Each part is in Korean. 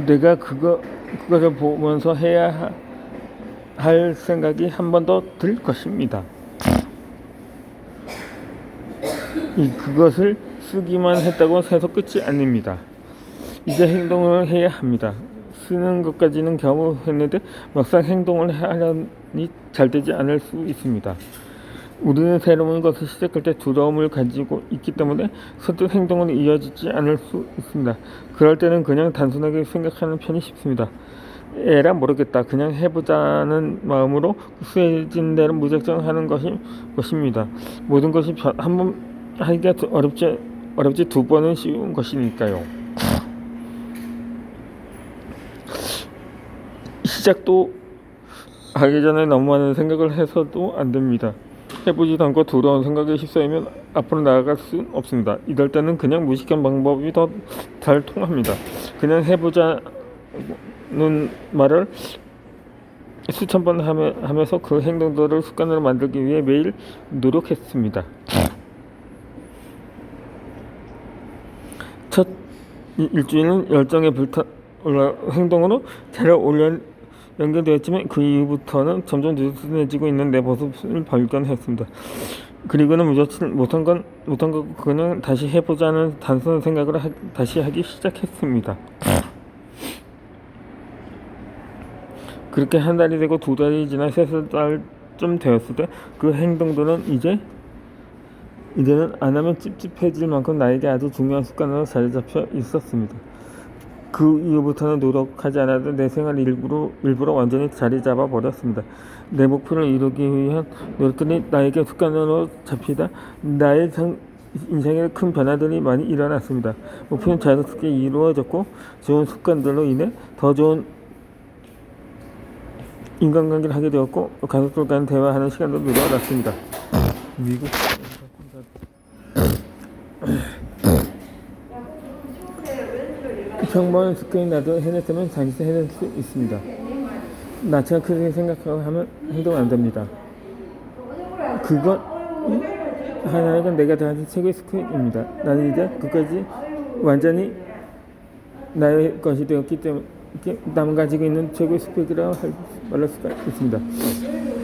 내가 그것을 보면서 해야 할 생각이 한 번 더 들 것입니다. 그것을 쓰기만 했다고 해서 끝이 아닙니다. 이제 행동을 해야 합니다. 쓰는 것까지는 겨우 했는데 막상 행동을 하려니 잘 되지 않을 수 있습니다. 우리는 새로운 것을 시작할 때 두려움을 가지고 있기 때문에 선뜻 행동으로 이어지지 않을 수 있습니다. 그럴 때는 그냥 단순하게 생각하는 편이 쉽습니다. 에라 모르겠다, 그냥 해보자는 마음으로 수해진 대로 무작정 하는 것입니다. 모든 것이 한 번 하기가 어렵지 두 번은 쉬운 것이니까요. 시작도 하기 전에 너무 많은 생각을 해서도 안 됩니다. 해보지도 않고 두려운 생각에 휩싸이면 앞으로 나아갈 수 없습니다. 이럴 때는 그냥 무식한 방법이 더 잘 통합니다. 그냥 해보자는 말을 수천 번 하면서 그 행동들을 습관으로 만들기 위해 매일 노력했습니다. 첫 일주일은 열정에 불타올라 행동으로 잘 연결되었지만 그 이후부터는 점점 느슨해지고 있는 내 모습을 발견했습니다. 그리고는 못한 거 그냥 다시 해보자는 단순한 생각을 다시 하기 시작했습니다. 그렇게 한 달이 되고 두 달이 지나 세 달쯤 되었을 때 그 행동들은 이제는 안 하면 찝찝해질 만큼 나에게 아주 중요한 습관으로 자리 잡혀 있었습니다. 그 이후부터는 노력하지 않아도 내 생활 일부러 완전히 자리 잡아 버렸습니다. 내 목표를 이루기 위한 노력들이 나에게 습관으로 잡히다 나의 인생에 큰 변화들이 많이 일어났습니다. 목표는 자연스럽게 이루어졌고 좋은 습관들로 인해 더 좋은 인간관계를 하게 되었고 가족들과는 대화하는 시간도 늘어났습니다. 미국 평범한 습관이 나도 해냈으면 잠시 해낼 수 있습니다. 나처럼 크게 생각하고 하면 행동 안 됩니다. 그건 하나가 내가 가진 최고의 습관입니다. 나는 이제 그까지 완전히 나의 것이 되었기 때문에 남 가지고 있는 최고의 습관이라고 말할 수가 있습니다.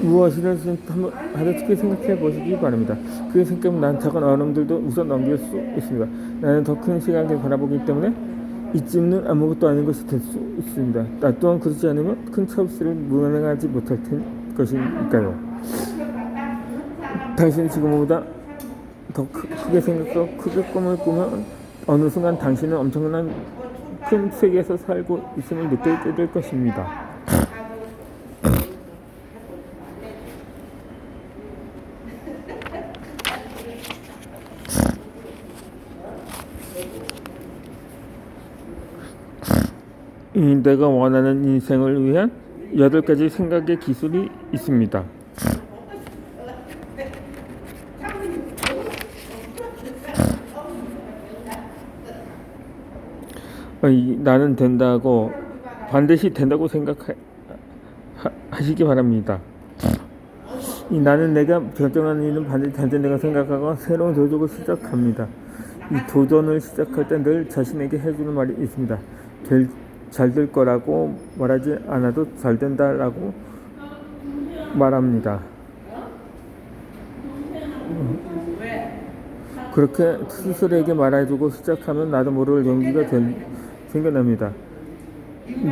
무엇이든 한번 하나씩 생각해 보시기 바랍니다. 그 생각은 난 작은 어려움들도 우선 넘길 수 있습니다. 나는 더 큰 시각을 바라보기 때문에 이쯤은 아무것도 아닌 것이 될 수 있습니다. 나 또한 그렇지 않으면 큰 처우를 무능하지 못할 것이니까요. 당신이 지금보다 더 크게 생각하고 크게 꿈을 꾸면 어느 순간 당신은 엄청난 큰 세계에서 살고 있음을 느끼게 될 것입니다. 내가 원하는 인생을 위한 8가지 생각의 기술이 있습니다. 나는 된다고 반드시 된다고 생각하시기 바랍니다. 나는 내가 결정하는 일은 반드시 잘 된다고 생각하고 새로운 도전을 시작합니다. 이 도전을 시작할 때 늘 자신에게 해주는 말이 있습니다. 잘 될 거라고 말하지 않아도 잘 된다라고 말합니다. 그렇게 스스로에게 말해주고 시작하면 나도 모를 용기가 생겨납니다.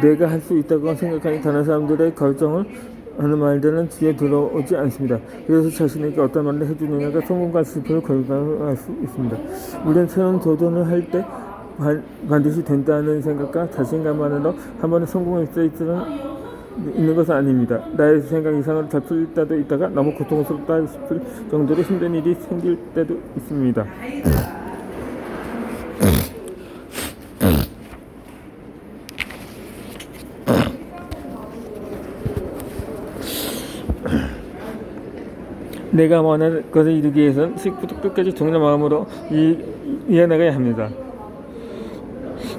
내가 할 수 있다고 생각하는 다른 사람들의 결정을 하는 말들은 귀에 들어오지 않습니다. 그래서 자신에게 어떤 말을 해주느냐가 성공과 실패를 결정할 수 있습니다. 우리는 새로운 도전을 할 때 반드시 된다는 생각과 자신감만으로 한 번에 성공할 수 있는 것은 아닙니다. 나의 생각 이상으로 잡힐 때도 있다가 너무 고통스럽다 싶을 정도로 힘든 일이 생길 때도 있습니다. 내가 원하는 것을 이루기 위해서는 시작부터 끝까지 정의의 마음으로 이어나가야 합니다.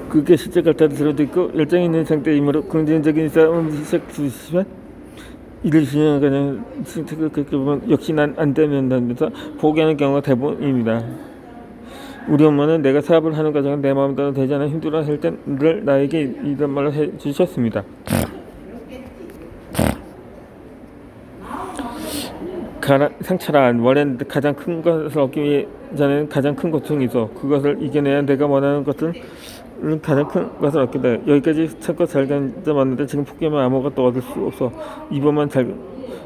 그게 시작할 때도 들어도 있고 열정이 있는 상태이므로 긍정적인 싸움을 시작하시면 이를 진행하는 그렇게 보면 역시 난 안 되면서 포기하는 경우가 대부분입니다. 우리 엄마는 내가 사업을 하는 과정은 내 마음대로 되지 않아 힘들어할 때 늘 나에게 이런 말을 해주셨습니다. 상처라 원래는 가장 큰 것을 얻기 위해서는 가장 큰 고통이 있어. 그것을 이겨내야 내가 원하는 것은 가장 큰 것을 얻게 돼. 여기까지 참고 잘 견뎌봤는데 지금 포기하면 아무것도 얻을 수 없어. 이번만 잘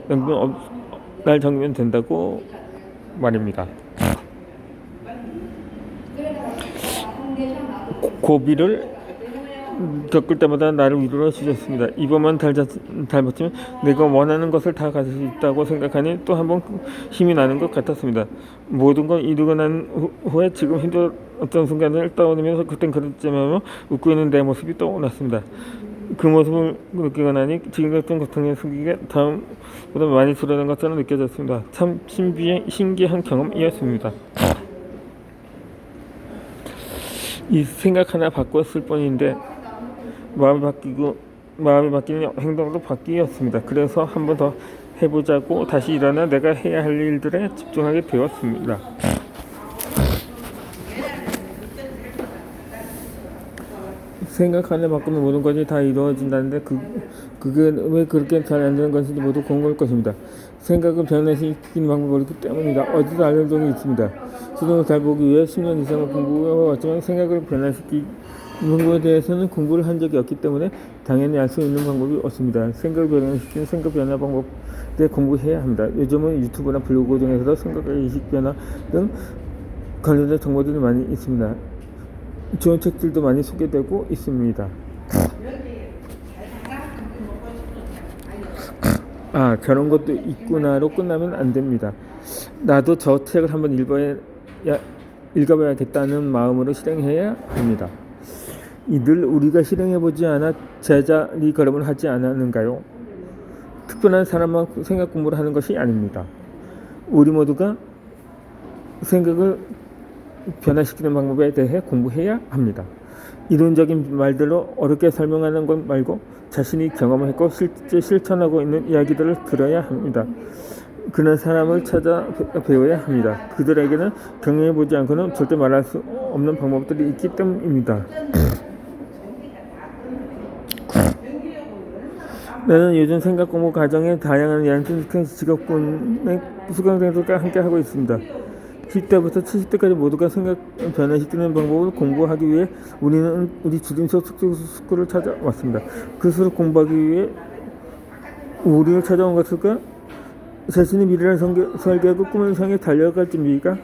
넘기면 날 정리면 된다고 말입니다. 고비를 겪을 때마다 나를 위로해 주셨습니다. 이번만 잘 버티면 내가 원하는 것을 다 가질 수 있다고 생각하니 또 한 번 힘이 나는 것 같았습니다. 모든 걸 이루고 난 후에 지금 힘들었던 순간을 떠올리면서 그땐 그랬지만 웃고 있는 내 모습이 떠올랐습니다. 그 모습을 느끼고 나니 지금 같은 고통의 승기가 다음보다 많이 줄어든 것처럼 느껴졌습니다. 참 신기한 경험이었습니다. 이 생각 하나 바꿨을 뿐인데 마음이 바뀌는 행동도 바뀌었습니다. 그래서 한 번 더 해보자고 다시 일어나 내가 해야 할 일들에 집중하게 되었습니다. 생각 하나 바꾸면 모든 것이 다 이루어진다는데 그게 왜 그렇게 잘 안 되는 것인지 모두 궁금할 것입니다. 생각을 변화시키는 방법이 어렵기 때문입니다. 어디서 알려준 적이 있습니다. 수능을 잘 보기 위해 10년 이상을 공부해왔지만 생각을 변화시키는 방법에 대해서는 공부를 한 적이 없기 때문에 당연히 알 수 있는 방법이 없습니다. 생각을 변화시키는 생각 변화 방법에 대해 공부해야 합니다. 요즘은 유튜브나 블로그 등에서도 생각의 의식 변화 등 관련된 정보들이 많이 있습니다. 좋은 책들도 많이 소개되고 있습니다. 저런 것도 있구나로 끝나면 안 됩니다. 나도 저 책을 한번 읽어봐야겠다는 마음으로 실행해야 합니다. 늘 우리가 실행해보지 않아 제자리 걸음을 하지 않았는가요? 특별한 사람만 생각 공부를 하는 것이 아닙니다. 우리 모두가 생각을 변화시키는 방법에 대해 공부해야 합니다. 이론적인 말들로 어렵게 설명하는 것 말고 자신이 경험했고 실제 실천하고 있는 이야기들을 들어야 합니다. 그런 사람을 찾아 배워야 합니다. 그들에게는 경험해보지 않고는 절대 말할 수 없는 방법들이 있기 때문입니다. 나는 요즘 생각 공부 과정에 다양한 양심 직업군의 수강생들과 함께 하고 있습니다. 10대부터 70대까지 모두가 생각 변화시키는 방법을 공부하기 위해 우리는 우리 주림서 숙소를 찾아왔습니다. 그 수를 공부하기 위해 우리를 찾아온 것일까? 자신의 미래를 설계하고 꿈을 향해 달려갈 준비가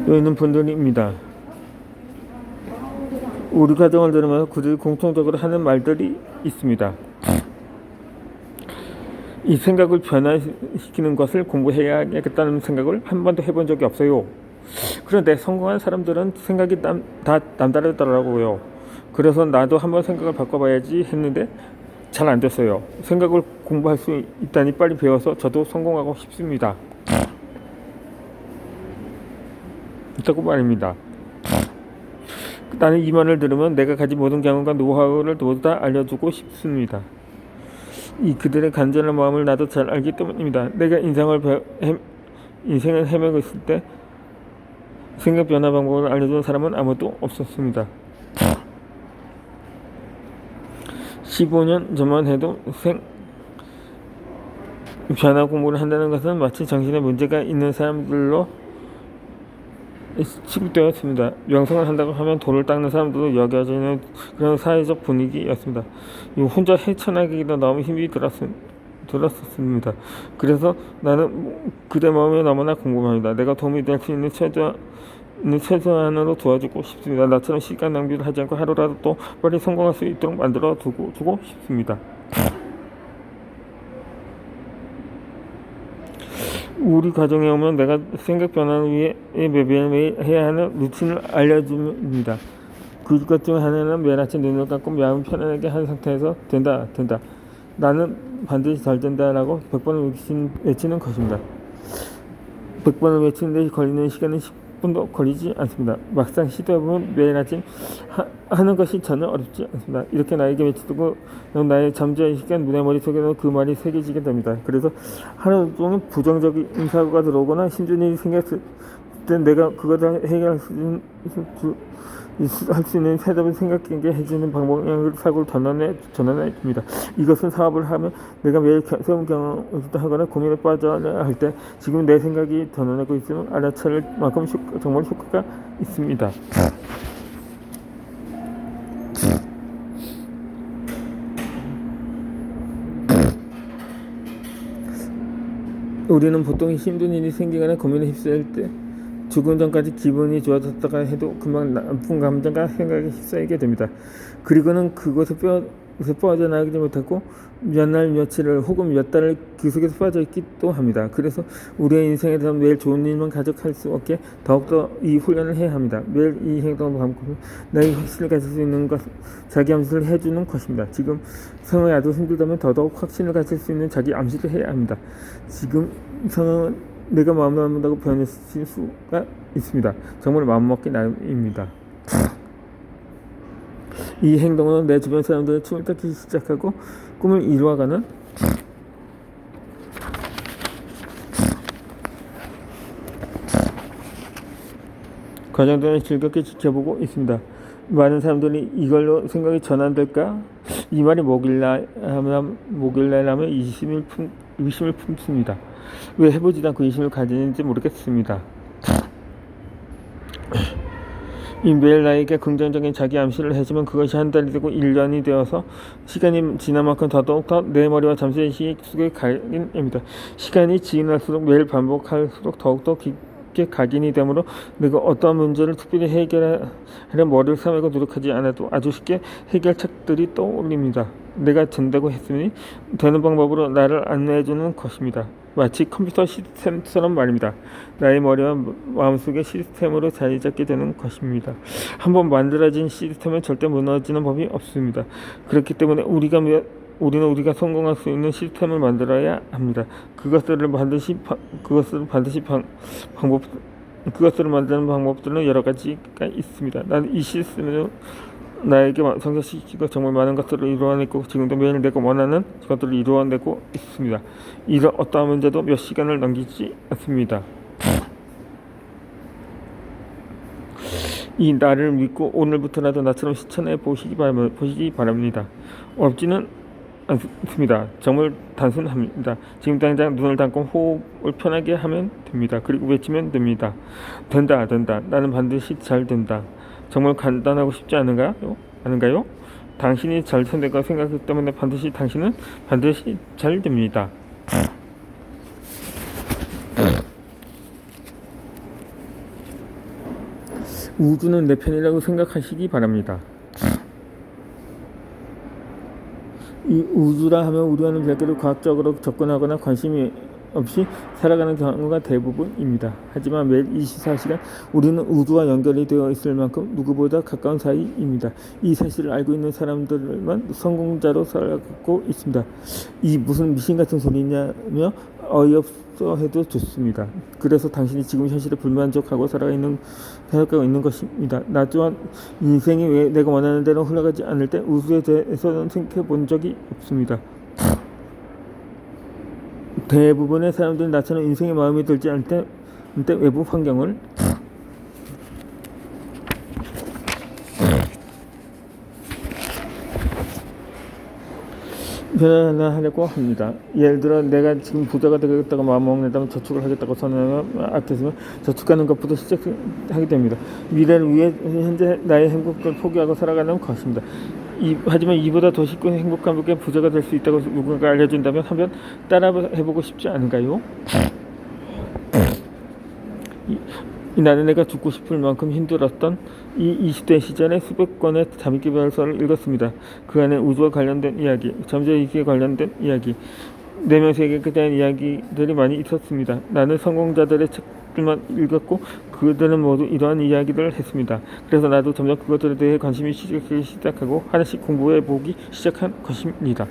여기 있는 분들입니다. 우리 가정을 들으면서 그들이 공통적으로 하는 말들이 있습니다. 이 생각을 변화시키는 것을 공부해야겠다는 생각을 한 번도 해본 적이 없어요. 그런데 성공한 사람들은 생각이 다 남다르더라고요. 그래서 나도 한번 생각을 바꿔봐야지 했는데 잘 안 됐어요. 생각을 공부할 수 있다니 빨리 배워서 저도 성공하고 싶습니다. 있다고 말입니다. 나는 이 말을 들으면 내가 가진 모든 경험과 노하우를 모두 다 알려주고 싶습니다. 그들의 간절한 마음을 나도 잘 알기 때문입니다. 내가 인생을 헤매고 있을 때 생각 변화 방법을 알려준 사람은 아무도 없었습니다. 15년 전만 해도 변화 공부를 한다는 것은 마치 정신에 문제가 있는 사람들로 취급되었습니다. 명상을 한다고 하면 돌을 닦는 사람들도 여겨지는 그런 사회적 분위기였습니다. 혼자 헤쳐나가기도 너무 힘이 들었습니다. 그래서 나는 그대 마음이 너무나 궁금합니다. 내가 도움이 될 수 있는 최소한으로 도와주고 싶습니다. 나처럼 시간 낭비를 하지 않고 하루라도 또 빨리 성공할 수 있도록 만들어 주고 싶습니다. 우리 가정에 오면 내가 생각 변화를 위해 매일매일 해야 하는 루틴을 알려줍니다. 그것 중 하나는 매일 아침 눈을 감고 마음을 편안하게 한 상태에서 된다. 나는 반드시 잘 된다라고 100번을 외치는 것입니다. 100번을 외치는 데 걸리는 시간은 10분도 걸리지 않습니다. 막상 시도해보면 매일 아침 하는 것이 전혀 어렵지 않습니다. 이렇게 나에게 외치고 나의 잠자의 시간 내 머릿속에서 그 말이 새겨지게 됩니다. 그래서 하루 종일 부정적인 사고가 들어오거나 힘든 일이 생겼을 때 내가 그것을 해결할 할 수 있는 대답을 생각하게 해주는 방법을 사고를 전환해 줍니다. 이것은 사업을 하면 내가 매일 세운 경험을 하거나 고민에 빠져야 할 때 지금 내 생각이 전환하고 있으면 알아차릴 만큼 정말 효과가 있습니다. 우리는 보통 힘든 일이 생기거나 고민에 휩싸일 때 죽음 전까지 기분이 좋아졌다가 해도 금방 나쁜 감정과 생각에 휩싸이게 됩니다. 그리고는 그곳에 빠져나가지 못하고 몇 날 며칠을 혹은 몇 달을 그 속에서 빠져있기도 합니다. 그래서 우리의 인생에서 매일 좋은 일만 가져갈 수 없게 더욱더 이 훈련을 해야 합니다. 매일 이 행동을 반복하면 나의 확신을 가질 수 있는 것, 자기 암시를 해주는 것입니다. 지금 상황이 아주 힘들다면 더더욱 확신을 가질 수 있는 자기 암시를 해야 합니다. 지금 상황은 내가 마음을 먹는다고 변했을 수가 있습니다. 정말 마음먹기 나름입니다. 이 행동은 내 주변 사람들의 춤을 따기 시작하고 꿈을 이루어가는 과정들을 즐겁게 지켜보고 있습니다. 많은 사람들이 이걸로 생각이 전환될까? 이 말이 뭐길래 하면 의심을 품습니다. 왜 해보지도 않고 의심을 가지는지 모르겠습니다. 이 매일 나에게 긍정적인 자기 암시를 해주면 그것이 한 달이 되고 1년이 되어서 시간이 지난 만큼 더욱더 내 머리와 잠수의 시기 속에 각인됩니다. 시간이 지날수록 매일 반복할수록 더욱더 깊게 각인이 되므로 내가 어떠한 문제를 특별히 해결하려 머리를 싸매고 노력하지 않아도 아주 쉽게 해결책들이 떠올립니다. 내가 된다고 했으니 되는 방법으로 나를 안내해주는 것입니다. 마치 컴퓨터 시스템처럼 말입니다. 나의 머리와 마음속의 시스템으로 자리 잡게 되는 것입니다. 한번 만들어진 시스템은 절대 무너지는 법이 없습니다. 그렇기 때문에 우리는 우리가 성공할 수 있는 시스템을 만들어야 합니다. 그것을 만드는 방법들은 여러 가지가 있습니다. 나는 이 시스템을 나에게 성장시키고 정말 많은 것들을 이루어내고 지금도 매일 내가 원하는 것들을 이루어내고 있습니다. 이런 어떠한 문제도 몇 시간을 넘기지 않습니다. 이 나를 믿고 오늘부터라도 나처럼 실천해 보시기 바랍니다. 어렵지는 않습니다. 정말 단순합니다. 지금 당장 눈을 감고 호흡을 편하게 하면 됩니다. 그리고 외치면 됩니다. 된다. 나는 반드시 잘 된다. 정말 간단하고 쉽지 않은가요? 당신이 잘 된다고 생각하기 때문에 당신은 반드시 잘 됩니다. 우주는 내 편이라고 생각하시기 바랍니다. 이 우주라 하면 우리와는 별개로 과학적으로 접근하거나 관심이 없이 살아가는 경우가 대부분입니다. 하지만 매일 24시간 우리는 우주와 연결이 되어 있을 만큼 누구보다 가까운 사이입니다. 이 사실을 알고 있는 사람들만 성공자로 살아가고 있습니다. 이 무슨 미신 같은 소리냐며 어이없어 해도 좋습니다. 그래서 당신이 지금 현실에 불만족하고 살아가고 있는 것입니다. 나 또한 인생이 왜 내가 원하는 대로 흘러가지 않을 때 우주에 대해서는 생각해 본 적이 없습니다. 대부분의 사람들은 나처럼 인생에 마음에 들지 않을 때 외부 환경을 변화하려고 합니다. 예를 들어 내가 지금 부자가 되겠다고 마음먹는다면 저축을 하겠다고 선언하면 아꼈으면 저축하는 것부터 시작하게 됩니다. 미래를 위해 현재 나의 행복을 포기하고 살아가는 것입니다. 하지만 이보다 더 쉽고 행복한 분께 부자가 될 수 있다고 누군가 알려준다면 한번 따라해보고 싶지 않은가요? 나는 내가 죽고 싶을 만큼 힘들었던 이 20대 시절에 수백 권의 자기계발서를 읽었습니다. 그 안에 우주와 관련된 이야기, 잠재의식에 관련된 이야기, 내면세계에 대한 이야기들이 많이 있었습니다. 나는 성공자들의 책들만 읽었고 그들은 모두 이러한 이야기를 했습니다. 그래서 나도 점점 그것들에 대해 관심이 시작하고 하나씩 공부해보기 시작한 것입니다.